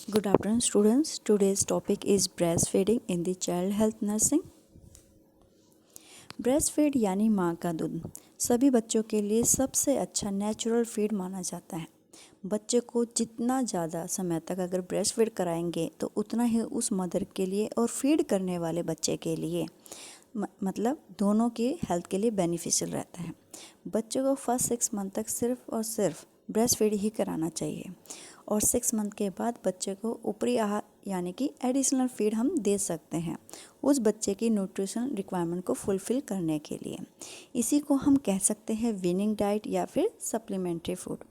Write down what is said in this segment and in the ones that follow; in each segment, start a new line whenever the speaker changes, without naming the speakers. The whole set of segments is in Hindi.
Good afternoon, students. Today's topic is breastfeeding in the child health nursing. Breast feed यानी माँ का दूध सभी बच्चों के लिए सबसे अच्छा नेचुरल फीड माना जाता है। बच्चे को जितना ज़्यादा समय तक अगर ब्रेस्ट फीड कराएंगे तो उतना ही उस मदर के लिए और फीड करने वाले बच्चे के लिए मतलब दोनों की हेल्थ के लिए बेनिफिशियल रहता है। बच्चों को फर्स्ट 6 मंथ तक सिर्फ और सिर्फ ब्रेस्ट फीड ही कराना चाहिए और 6 मंथ के बाद बच्चे को ऊपरी आहार यानी कि एडिशनल फीड हम दे सकते हैं उस बच्चे की न्यूट्रिशन रिक्वायरमेंट को फुलफ़िल करने के लिए। इसी को हम कह सकते हैं वीनिंग डाइट या फिर सप्लीमेंट्री फूड।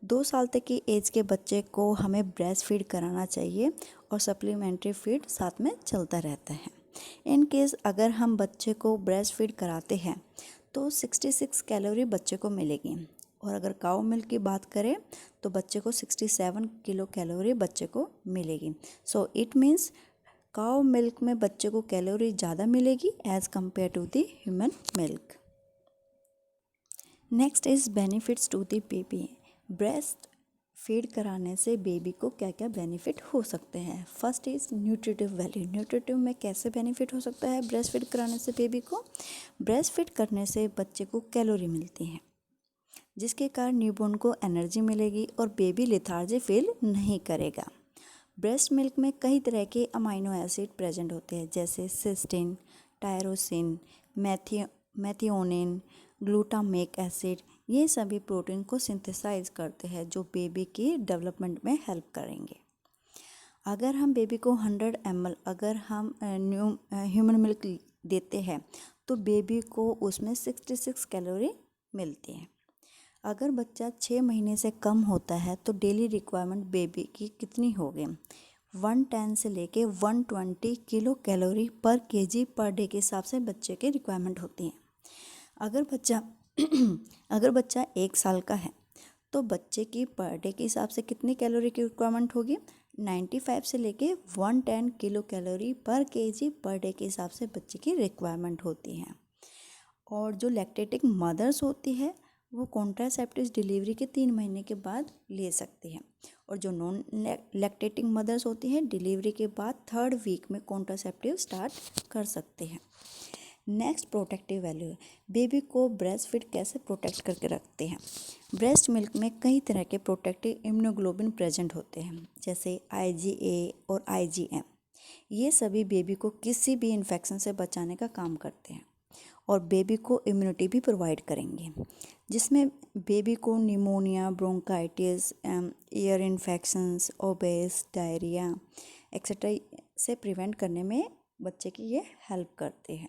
2 साल तक की एज के बच्चे को हमें ब्रेस्ट फीड कराना चाहिए और सप्लीमेंट्री फीड साथ में चलता रहता है। इन केस अगर हम बच्चे को ब्रेस्ट फीड कराते हैं तो 66 कैलोरी बच्चे को मिलेगी और अगर काऊ मिल्क की बात करें तो बच्चे को 67 किलो कैलोरी बच्चे को मिलेगी। So it means cow milk में बच्चे को कैलोरी ज़्यादा मिलेगी as compare to the human milk. Next is benefits to the baby. Breast feed कराने से बेबी को क्या क्या बेनिफिट हो सकते हैं। First is nutritive value. Nutritive में कैसे बेनिफिट हो सकता है ब्रेस्ट फीड कराने से बेबी को। ब्रेस्ट फीड करने से बच्चे को कैलोरी मिलती है जिसके कारण न्यूबॉर्न को एनर्जी मिलेगी और बेबी लेथार्जी फील नहीं करेगा। ब्रेस्ट मिल्क में कई तरह के अमाइनो एसिड प्रेजेंट होते हैं जैसे cystine, tyrosine, methionine, glutamic acid. ये सभी प्रोटीन को सिंथेसाइज करते हैं जो बेबी की डेवलपमेंट में हेल्प करेंगे। अगर हम बेबी को 100 ml अगर हम ह्यूमन मिल्क देते हैं तो बेबी को उसमें 66 कैलोरी मिलती है। अगर बच्चा 6 महीने से कम होता है तो डेली रिक्वायरमेंट बेबी की कितनी होगी 110 से लेके 120 किलो कैलोरी पर केजी पर डे के हिसाब से बच्चे की रिक्वायरमेंट होती है। अगर बच्चा 1 साल का है तो बच्चे की पर डे के हिसाब से कितनी कैलोरी की रिक्वायरमेंट होगी 95 से लेके 110 किलो कैलोरी पर केजी पर डे के हिसाब से बच्चे की रिक्वायरमेंट होती है। और जो लैक्टेटिंग मदर्स होती है वो कॉन्ट्रासेप्टिव्स डिलीवरी के 3 महीने के बाद ले सकती हैं और जो नॉन लैक्टेटिंग मदर्स होती हैं डिलीवरी के बाद 3rd वीक में कॉन्ट्रासेप्टिव स्टार्ट कर सकते हैं। Next protective value. बेबी को ब्रेस्ट फीड कैसे प्रोटेक्ट करके रखते हैं। ब्रेस्ट मिल्क में कई तरह के प्रोटेक्टिव इम्यूनोग्लोबिन प्रेजेंट होते हैं जैसे IgA और IgM। ये सभी बेबी को किसी भी इन्फेक्शन से बचाने का काम करते हैं और बेबी को इम्यूनिटी भी प्रोवाइड करेंगे जिसमें बेबी को pneumonia, bronchitis, ear infections, obese, diarrhoea etcetera से प्रिवेंट करने में बच्चे की ये हेल्प करते हैं।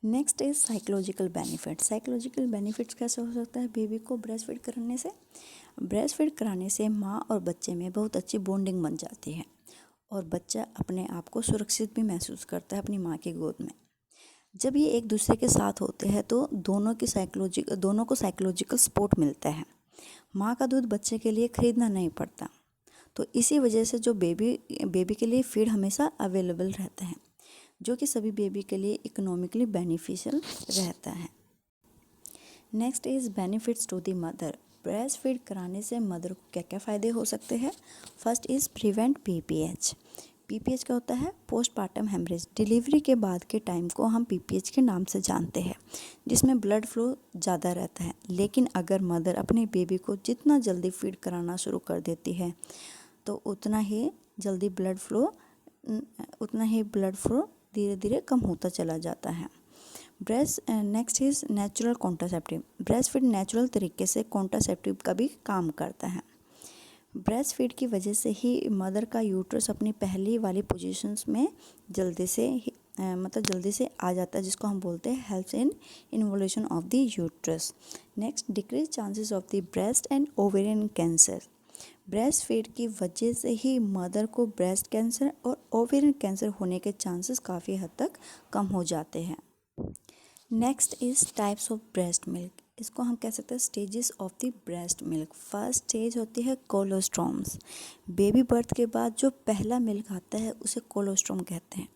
Next is psychological benefits. Psychological benefits कैसे हो सकता है बेबी को ब्रेस्ट फीड कराने से। ब्रेस्ट फीड कराने से माँ और बच्चे में बहुत अच्छी बॉन्डिंग बन जाती है और बच्चा अपने आप को सुरक्षित भी महसूस करता है अपनी माँ की गोद में। जब ये एक दूसरे के साथ होते हैं तो दोनों को साइकोलॉजिकल सपोर्ट मिलता है। माँ का दूध बच्चे के लिए खरीदना नहीं पड़ता तो इसी वजह से जो बेबी के लिए फीड हमेशा अवेलेबल रहता है जो कि सभी बेबी के लिए इकोनॉमिकली बेनिफिशियल रहता है। Next is benefits to the mother. Breast feed कराने से मदर को क्या क्या फ़ायदे हो सकते हैं। First is prevent PPH। PPH क्या होता है पोस्टपार्टम हेमरेज। डिलीवरी के बाद के टाइम को हम PPH के नाम से जानते हैं जिसमें ब्लड फ्लो ज़्यादा रहता है। लेकिन अगर मदर अपने बेबी को जितना जल्दी फीड कराना शुरू कर देती है तो उतना ही ब्लड फ्लो धीरे धीरे कम होता चला जाता है। Next is natural contraceptive. Breast feed natural तरीके से कॉन्ट्रासेप्टिव का भी काम करता है। ब्रेस्ट फीड की वजह से ही मदर का यूट्रस अपनी पहली वाली पोजीशंस में जल्दी से आ जाता है जिसको हम बोलते हैं helps in involution of the uterus. Next decrease chances of the breast and ovarian cancer. Breast feed की वजह से ही मदर को ब्रेस्ट कैंसर और ओवेरियन कैंसर होने के चांसेस काफ़ी हद तक कम हो जाते हैं। Next is types of breast milk. इसको हम कह सकते हैं stages of the breast milk. First stage होती है कोलोस्ट्रॉम्स। बेबी बर्थ के बाद जो पहला मिल्क आता है उसे कोलोस्ट्रॉम कहते हैं।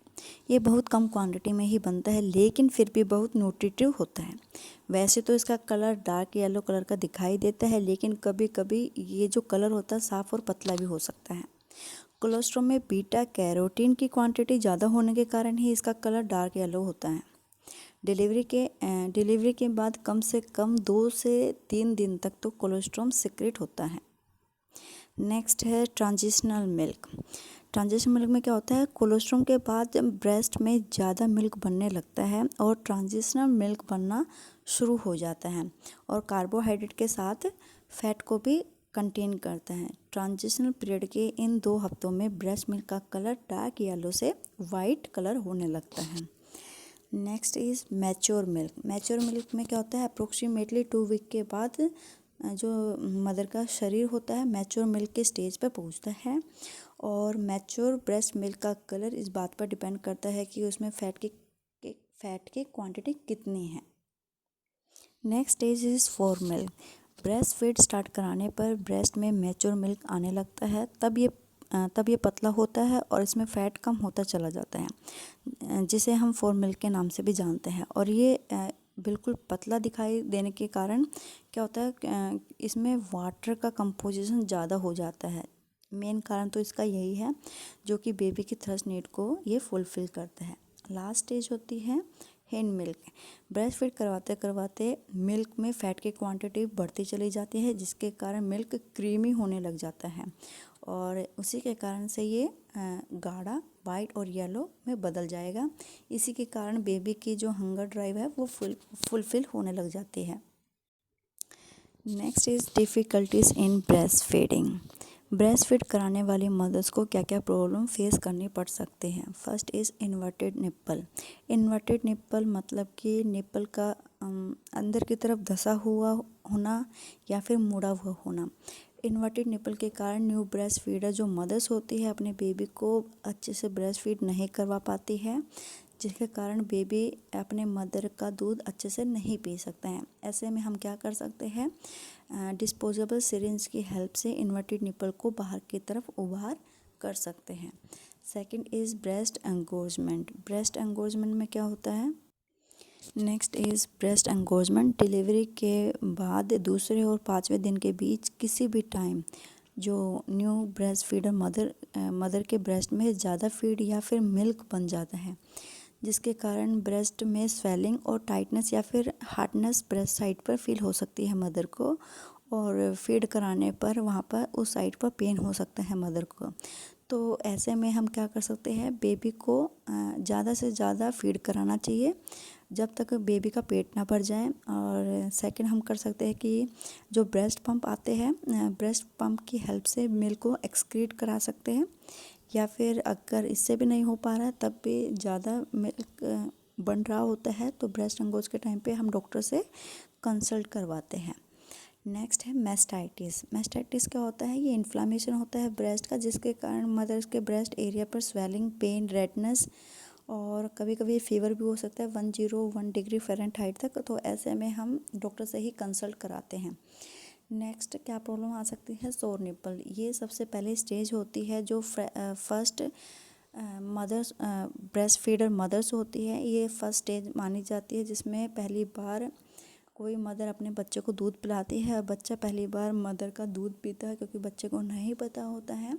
ये बहुत कम क्वांटिटी में ही बनता है लेकिन फिर भी बहुत न्यूट्रिटिव होता है। वैसे तो इसका कलर डार्क येलो कलर का दिखाई देता है लेकिन कभी कभी ये जो कलर होता है साफ़ और पतला भी हो सकता है। कोलोस्ट्रॉम में बीटा कैरोटीन की क्वांटिटी ज़्यादा होने के कारण ही इसका कलर डार्क येलो होता है। डिलीवरी के बाद कम से कम 2 से 3 दिन तक तो कोलोस्ट्रॉम सिक्रेट होता है। नेक्स्ट है ट्रांजिशनल मिल्क। ट्रांजिशनल मिल्क में क्या होता है, कोलोस्ट्रॉम के बाद ब्रेस्ट में ज़्यादा मिल्क बनने लगता है और ट्रांजिशनल मिल्क बनना शुरू हो जाता है और कार्बोहाइड्रेट के साथ फैट को भी कंटेन करता है। ट्रांजिशनल पीरियड के इन 2 हफ्तों में ब्रेस्ट मिल्क का कलर डार्क येलो से वाइट कलर होने लगता है। Next is mature milk. Mature milk में क्या होता है, अप्रोक्सीमेटली 2 वीक के बाद जो मदर का शरीर होता है मैच्योर मिल्क के स्टेज पर पहुंचता है और मैच्योर ब्रेस्ट मिल्क का कलर इस बात पर डिपेंड करता है कि उसमें फैट की क्वांटिटी कितनी है। Next stage is for milk. Breast feed start कराने पर ब्रेस्ट में मैच्योर मिल्क आने लगता है, तब ये पतला होता है और इसमें फ़ैट कम होता चला जाता है, जिसे हम फॉर मिल्क के नाम से भी जानते हैं। और ये बिल्कुल पतला दिखाई देने के कारण क्या होता है, इसमें वाटर का कंपोजिशन ज़्यादा हो जाता है। मेन कारण तो इसका यही है जो कि बेबी की थर्स्ट नीड को ये फुलफ़िल करता है। लास्ट स्टेज होती है हिंड मिल्क। ब्रेस्ट फीड करवाते करवाते मिल्क में फ़ैट की क्वांटिटी बढ़ती चली जाती है, जिसके कारण मिल्क क्रीमी होने लग जाता है और उसी के कारण से ये गाढ़ा वाइट और येलो में बदल जाएगा। इसी के कारण बेबी की जो हंगर ड्राइव है वो फुलफिल होने लग जाती है। Next is difficulties in breast feeding. Breast feed कराने वाली मदर्स को क्या क्या प्रॉब्लम फेस करनी पड़ सकते हैं। First is inverted nipple. Inverted nipple मतलब कि निप्पल का अंदर की तरफ धंसा हुआ होना या फिर मुड़ा हुआ होना। इन्वर्टेड निप्पल के कारण न्यू ब्रेस्ट फीडर जो मदर्स होती है अपने बेबी को अच्छे से ब्रेस्ट फीड नहीं करवा पाती है, जिसके कारण बेबी अपने मदर का दूध अच्छे से नहीं पी सकते हैं। ऐसे में हम क्या कर सकते हैं, डिस्पोजेबल सिरिंज की हेल्प से इन्वर्टेड निप्पल को बाहर की तरफ उभार कर सकते हैं। Second is breast एंगोर्जमेंट। ब्रेस्ट एंगोर्जमेंट में क्या होता है, नेक्स्ट इज़ ब्रेस्ट एंगोर्जमेंट। डिलीवरी के बाद दूसरे और 5वें दिन के बीच किसी भी टाइम जो न्यू ब्रेस्ट फीडर मदर के ब्रेस्ट में ज़्यादा फीड या फिर मिल्क बन जाता है, जिसके कारण ब्रेस्ट में स्वेलिंग और टाइटनेस या फिर हार्डनेस ब्रेस्ट साइड पर फील हो सकती है मदर को और फीड कराने पर वहाँ पर उस साइड पर पेन हो सकता है मदर को। तो ऐसे में हम क्या कर सकते हैं, बेबी को ज़्यादा से ज़्यादा फीड कराना चाहिए जब तक बेबी का पेट ना भर जाए। और सेकंड हम कर सकते हैं कि जो ब्रेस्ट पंप आते हैं, ब्रेस्ट पंप की हेल्प से मिल्क को एक्सक्रीट करा सकते हैं, या फिर अगर इससे भी नहीं हो पा रहा है तब भी ज़्यादा मिल्क बन रहा होता है तो ब्रेस्ट एंगोज के टाइम पे हम डॉक्टर से कंसल्ट करवाते हैं। नेक्स्ट है मैस्टाइटिस। मैस्टाइटिस क्या होता है, ये इन्फ्लामेशन होता है ब्रेस्ट का, जिसके कारण मदर्स के ब्रेस्ट एरिया पर स्वेलिंग, पेन, रेडनेस और कभी कभी फीवर भी हो सकता है 101 डिग्री फ़ारेनहाइट तक। तो ऐसे में हम डॉक्टर से ही कंसल्ट कराते हैं। नेक्स्ट क्या प्रॉब्लम आ सकती है, सोर निप्पल। ये सबसे पहले स्टेज होती है जो first mothers breast feeder mothers होती है, ये फर्स्ट स्टेज मानी जाती है जिसमें पहली बार कोई मदर अपने बच्चे को दूध पिलाती है और बच्चा पहली बार मदर का दूध पीता है, क्योंकि बच्चे को नहीं पता होता है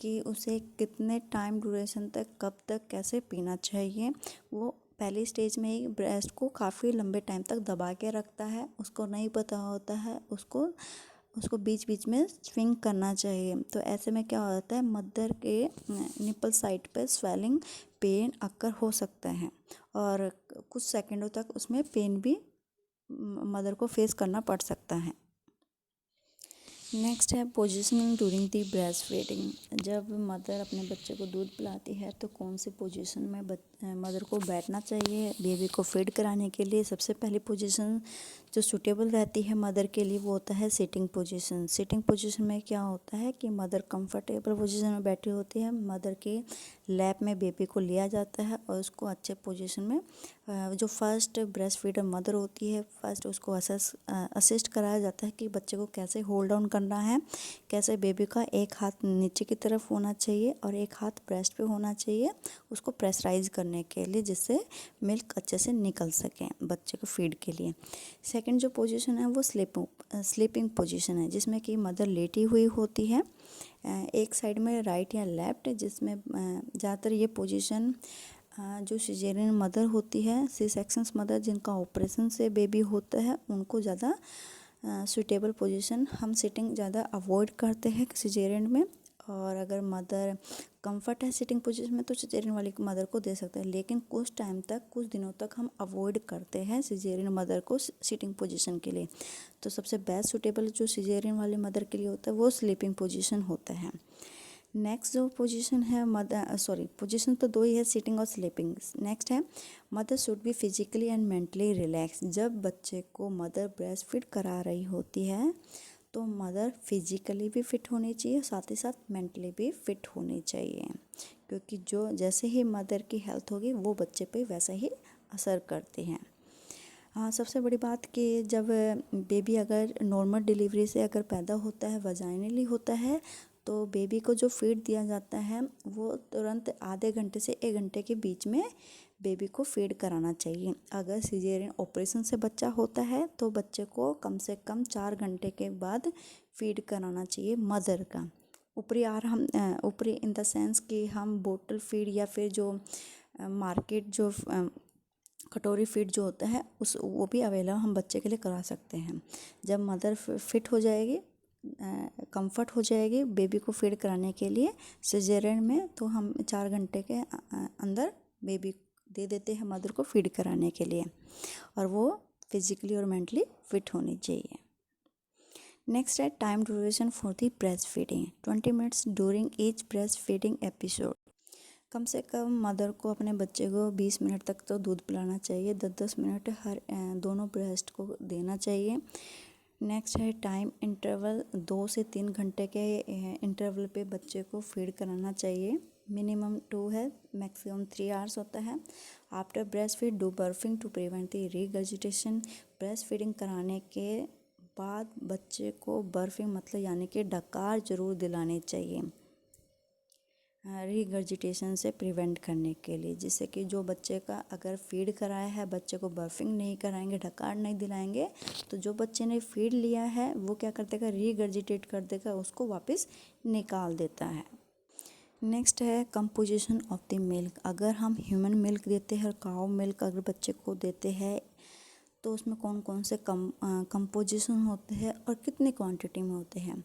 कि उसे कितने टाइम ड्यूरेशन तक, कब तक, कैसे पीना चाहिए। वो पहली स्टेज में ही ब्रेस्ट को काफ़ी लंबे टाइम तक दबा के रखता है, उसको नहीं पता होता है उसको बीच बीच में स्विंग करना चाहिए। तो ऐसे में क्या होता है, मदर के निपल साइड पे स्वेलिंग, पेन अक्कर हो सकता है और कुछ सेकंडों तक उसमें पेन भी मदर को फेस करना पड़ सकता है। नेक्स्ट है positioning during the breast feeding. जब मदर अपने बच्चे को दूध पिलाती है तो कौन सी पोजीशन में मदर को बैठना चाहिए बेबी को फीड कराने के लिए। सबसे पहली पोजीशन जो सूटेबल रहती है मदर के लिए वो होता है सिटिंग पोजीशन। सिटिंग पोजीशन में क्या होता है कि मदर कंफर्टेबल पोजीशन में बैठी होती है, मदर के लैप में बेबी को लिया जाता है और उसको अच्छे पोजीशन में जो फर्स्ट ब्रेस्ट फीडर मदर होती है फर्स्ट उसको असिस्ट कराया जाता है कि बच्चे को कैसे होल्ड डाउन करना है, कैसे बेबी का एक हाथ नीचे की तरफ होना चाहिए और एक हाथ ब्रेस्ट पे होना चाहिए, उसको प्रेशराइज करना करने के लिए, जिससे मिल्क अच्छे से निकल सके बच्चे को फीड के लिए। सेकंड जो पोजीशन है वो स्लीपिंग पोजीशन है, जिसमें कि मदर लेटी हुई होती है एक साइड में राइट या लेफ्ट, जिसमें ज़्यादातर ये पोजीशन जो सिजेरियन मदर होती है, सी सेक्शंस मदर जिनका ऑपरेशन से बेबी होता है, उनको ज़्यादा सूटेबल पोजीशन हम सिटिंग ज़्यादा अवॉइड करते हैं सिजेरियन में। और अगर मदर कंफर्ट है सिटिंग पोजीशन में तो सिजेरियन वाली मदर को दे सकते हैं, लेकिन कुछ टाइम तक, कुछ दिनों तक हम अवॉइड करते हैं सिजेरियन मदर को सिटिंग पोजीशन के लिए। तो सबसे बेस्ट सूटेबल जो सिजेरियन वाली मदर के लिए होता है वो स्लीपिंग पोजीशन होता है। नेक्स्ट जो पोजीशन है पोजीशन तो दो ही है, सिटिंग और स्लीपिंग। नेक्स्ट है mother should be physically and mentally relax. जब बच्चे को मदर ब्रेस्ट फीड करा रही होती है तो मदर फिजिकली भी फिट होनी चाहिए, साथ ही साथ मेंटली भी फिट होनी चाहिए, क्योंकि जो जैसे ही मदर की हेल्थ होगी वो बच्चे पे वैसा ही असर करती हैं। हाँ, सबसे बड़ी बात कि जब बेबी अगर नॉर्मल डिलीवरी से अगर पैदा होता है, वजाइनली होता है, तो बेबी को जो फीड दिया जाता है वो तुरंत आधे घंटे से 1 घंटे के बीच में बेबी को फीड कराना चाहिए। अगर सिजेरियन ऑपरेशन से बच्चा होता है तो बच्चे को कम से कम 4 घंटे के बाद फीड कराना चाहिए मदर का। ऊपरी इन द सेंस कि हम बोतल फीड या फिर जो मार्केट जो कटोरी फीड जो होता है वो भी अवेलेबल हम बच्चे के लिए करा सकते हैं। जब मदर फिट हो जाएगी, कंफर्ट हो जाएगी बेबी को फीड कराने के लिए सिजेरियन में, तो हम 4 घंटे के अंदर बेबी दे देते हैं मदर को फीड कराने के लिए, और वो फिजिकली और मेंटली फिट होनी चाहिए। नेक्स्ट है time duration for the breast feeding, 20 minutes during each breast feeding episode. कम से कम मदर को अपने बच्चे को 20 मिनट तक तो दूध पिलाना चाहिए, 10-10 मिनट हर दोनों ब्रेस्ट को देना चाहिए। नेक्स्ट है टाइम इंटरवल, 2 से 3 घंटे के इंटरवल पे बच्चे को फीड कराना चाहिए। मिनिमम 2 है, मैक्सिमम 3 आवर्स होता है। After breast feed do burping to prevent the regurgitation. Breast feeding कराने के बाद बच्चे को बर्फिंग मतलब यानी कि डकार जरूर दिलानी चाहिए रीगर्जिटेशन से प्रिवेंट करने के लिए, जिससे कि जो बच्चे का अगर फीड कराया है बच्चे को बर्फिंग नहीं कराएंगे, डकार नहीं दिलाएंगे, तो जो बच्चे ने फीड लिया है वो क्या कर देगा, रीगर्जिटेट कर देगा, उसको वापस निकाल देता है। नेक्स्ट है कंपोजिशन ऑफ द मिल्क। अगर हम ह्यूमन मिल्क देते हैं और काऊ मिल्क अगर बच्चे को देते हैं तो उसमें कौन कौन से कंपोजिशन होते हैं और कितनी क्वांटिटी में होते हैं।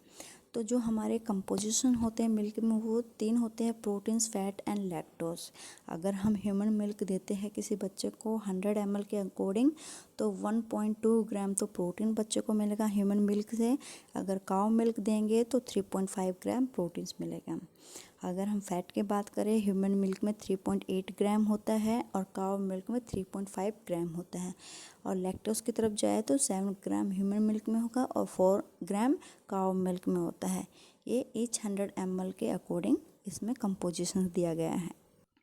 तो जो हमारे कंपोजिशन होते हैं मिल्क में वो 3 होते हैं, प्रोटीन्स, फैट एंड लैक्टोज। अगर हम ह्यूमन मिल्क देते हैं किसी बच्चे को 100 ml के अकॉर्डिंग तो 1.2 ग्राम तो प्रोटीन बच्चे को मिलेगा ह्यूमन मिल्क से। अगर काऊ मिल्क देंगे तो 3.5 ग्राम प्रोटीन्स मिलेगा। अगर हम फैट की बात करें ह्यूमन मिल्क में 3.8 ग्राम होता है और काऊ मिल्क में 3.5 ग्राम होता है। और लैक्टोज की तरफ जाए तो 7 ग्राम ह्यूमन मिल्क में होगा और 4 ग्राम काऊ मिल्क में होता है। ये ईच 100 ml के अकॉर्डिंग इसमें कंपोजिशन दिया गया है।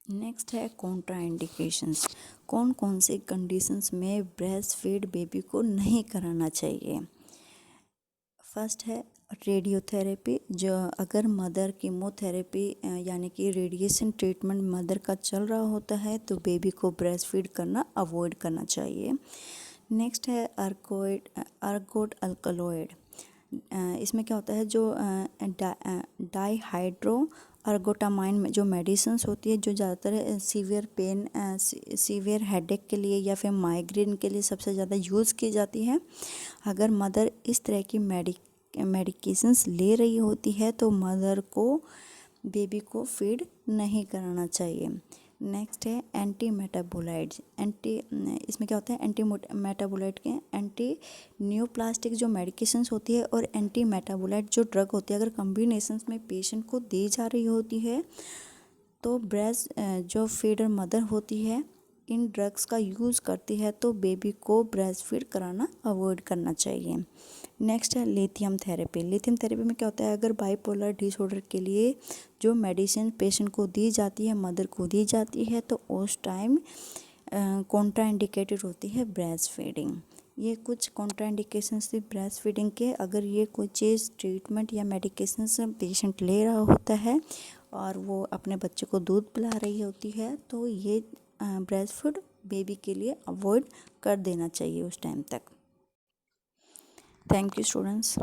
नेक्स्ट है कॉन्ट्रा इंडिकेशंस। कौन कौन सी कंडीशंस में ब्रेस्ट फीड बेबी को नहीं कराना चाहिए। फर्स्ट है रेडियोथेरेपी। जो अगर मदर कीमोथेरेपी यानी कि रेडिएशन ट्रीटमेंट मदर का चल रहा होता है तो बेबी को ब्रेस्ट फीड करना अवॉइड करना चाहिए। नेक्स्ट है अर्गोट अल्कलॉइड। इसमें क्या होता है, जो डाईहाइड्रो अर्गोटामाइन में जो मेडिसिन्स होती है जो ज़्यादातर सीवियर पेन, सीवियर हेडेक के लिए या फिर माइग्रेन के लिए सबसे ज़्यादा यूज़ की जाती है। अगर मदर इस तरह की मेडिकेशंस ले रही होती है तो मदर को बेबी को फीड नहीं कराना चाहिए। नेक्स्ट है एंटी मेटाबोलाइट्स। इसमें क्या होता है, एंटी मेटाबोलाइट के एंटी न्यूप्लास्टिक जो मेडिकेशंस होती है और एंटी मेटाबोलाइट जो ड्रग होती है अगर कॉम्बिनेशंस में पेशेंट को दी जा रही होती है तो ब्रेस्ट जो फीडर मदर होती है इन ड्रग्स का यूज़ करती है तो बेबी को ब्रेस्ट फीड कराना अवॉइड करना चाहिए। नेक्स्ट है लिथियम थेरेपी। लिथियम थेरेपी में क्या होता है, अगर बाइपोलर डिसऑर्डर के लिए जो मेडिसिन पेशेंट को दी जाती है मदर को दी जाती है तो उस टाइम कॉन्ट्राइंडिकेटेड होती है ब्रेस्ट फीडिंग। ये कुछ कॉन्ट्राइंडिकेशंस थी ब्रेस्ट फीडिंग के। अगर ये कोई चीज़ ट्रीटमेंट या मेडिकेशंस पेशेंट ले रहा होता है और वो अपने बच्चे को दूध पिला रही होती है तो ये ब्रेस्ट फूड बेबी के लिए अवॉइड कर देना चाहिए उस टाइम तक। Thank you students.